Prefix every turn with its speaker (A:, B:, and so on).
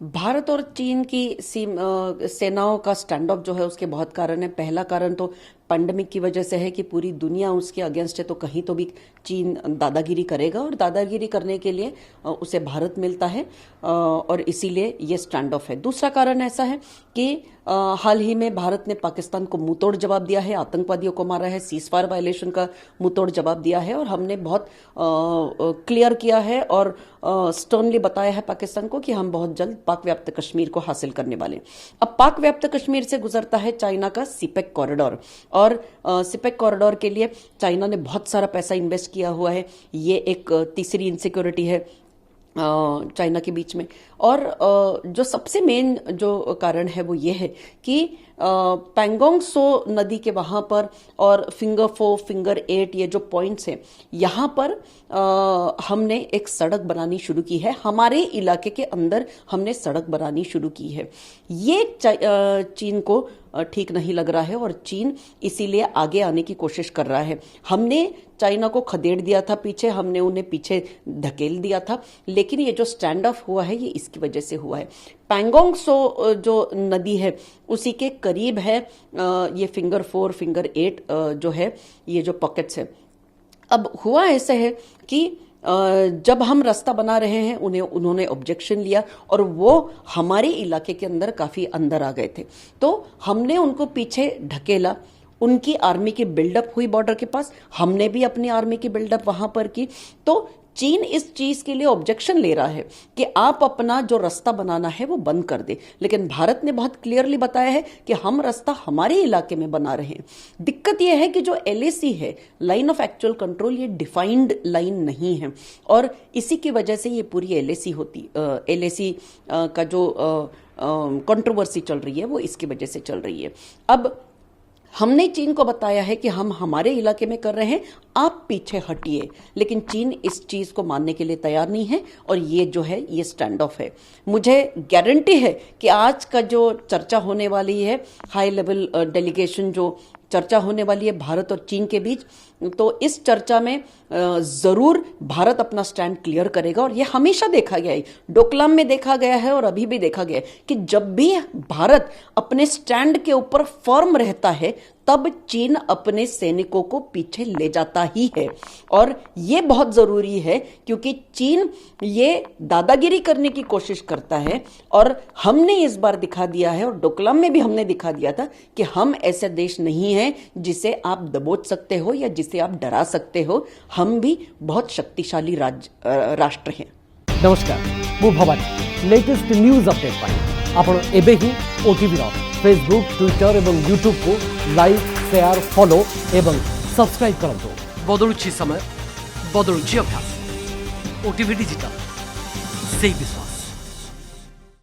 A: भारत और चीन की सेनाओं का स्टैंड ऑफ जो है उसके बहुत कारण है। पहला कारण तो पैंडेमिक की वजह से है कि पूरी दुनिया उसके अगेंस्ट है, तो कहीं तो भी चीन दादागिरी करेगा और दादागिरी करने के लिए उसे भारत मिलता है और इसीलिए ये स्टैंड ऑफ है। दूसरा कारण ऐसा है कि हाल ही में भारत ने पाकिस्तान को मुंहतोड़ जवाब दिया है, आतंकवादियों को मारा है, सीजफायर वायलेशन का मुंहतोड़ जवाब दिया है और हमने बहुत क्लियर किया है और स्टर्नली बताया है पाकिस्तान को कि हम बहुत जल्द पाक व्याप्त कश्मीर को हासिल करने वाले। अब पाक व्याप्त कश्मीर से गुजरता है चाइना का सीपेक कॉरिडोर और सीपेक कॉरिडोर के लिए चाइना ने बहुत सारा पैसा इन्वेस्ट किया हुआ है। ये एक तीसरी इनसिक्योरिटी है चाइना के बीच में। और जो सबसे मेन जो कारण है वो ये है कि पैंगोंग सो नदी के वहां पर और फिंगर 4 फिंगर 8 ये जो पॉइंट्स हैं यहाँ पर हमने एक सड़क बनानी शुरू की है। हमारे इलाके के अंदर हमने सड़क बनानी शुरू की है। ये चीन को ठीक नहीं लग रहा है और चीन इसीलिए आगे आने की कोशिश कर रहा है। हमने चाइना को खदेड़ दिया था पीछे, हमने उन्हें पीछे धकेल दिया था, लेकिन ये जो स्टैंड ऑफ हुआ है ये इसकी वजह से हुआ है। पैंगोंग सो जो नदी है उसी के करीब है ये फिंगर 4 फिंगर 8 जो है ये जो पॉकेट्स है। अब हुआ ऐसा है कि जब हम रास्ता बना रहे हैं उन्होंने ऑब्जेक्शन लिया और वो हमारे इलाके के अंदर काफी अंदर आ गए थे, तो हमने उनको पीछे ढकेला। उनकी आर्मी की बिल्डअप हुई बॉर्डर के पास, हमने भी अपनी आर्मी की बिल्डअप वहां पर की। तो चीन इस चीज के लिए ऑब्जेक्शन ले रहा है कि आप अपना जो रास्ता बनाना है वो बंद कर दे, लेकिन भारत ने बहुत क्लियरली बताया है कि हम रास्ता हमारे इलाके में बना रहे हैं। दिक्कत यह है कि जो LAC है, लाइन ऑफ एक्चुअल कंट्रोल, ये डिफाइंड लाइन नहीं है और इसी की वजह से ये पूरी LAC का जो कंट्रोवर्सी चल रही है वो इसकी वजह से चल रही है। अब हमने चीन को बताया है कि हम हमारे इलाके में कर रहे हैं, आप पीछे हटिए, लेकिन चीन इस चीज को मानने के लिए तैयार नहीं है और ये जो है ये स्टैंड ऑफ है। मुझे गारंटी है कि आज का जो चर्चा होने वाली है, हाई लेवल डेलीगेशन जो चर्चा होने वाली है भारत और चीन के बीच, तो इस चर्चा में जरूर भारत अपना स्टैंड क्लियर करेगा। और ये हमेशा देखा गया है, डोकलाम में देखा गया है और अभी भी देखा गया है कि जब भी भारत अपने स्टैंड के ऊपर फर्म रहता है तब चीन अपने सैनिकों को पीछे ले जाता ही है। और ये बहुत जरूरी है क्योंकि चीन ये दादागिरी करने की कोशिश करता है और हमने इस बार दिखा दिया है और डोकलाम में भी हमने दिखा दिया था कि हम ऐसा देश नहीं है जिसे आप दबोच सकते हो या जिसे आप डरा सकते हो। हम भी बहुत शक्तिशाली राष्ट्र हैं।
B: नमस्कार, मु भवानी। लेटेस्ट न्यूज अपडेट पाई आपण एबे ही ओटीवी रो फेसबुक, ट्विटर एवं यूट्यूब को लाइक, शेयर, फॉलो एवं सब्सक्राइब करंतु। बदलुछि समय, बदलुछि अभ्यास। ओटीवी डिजिटल, से विश्वास।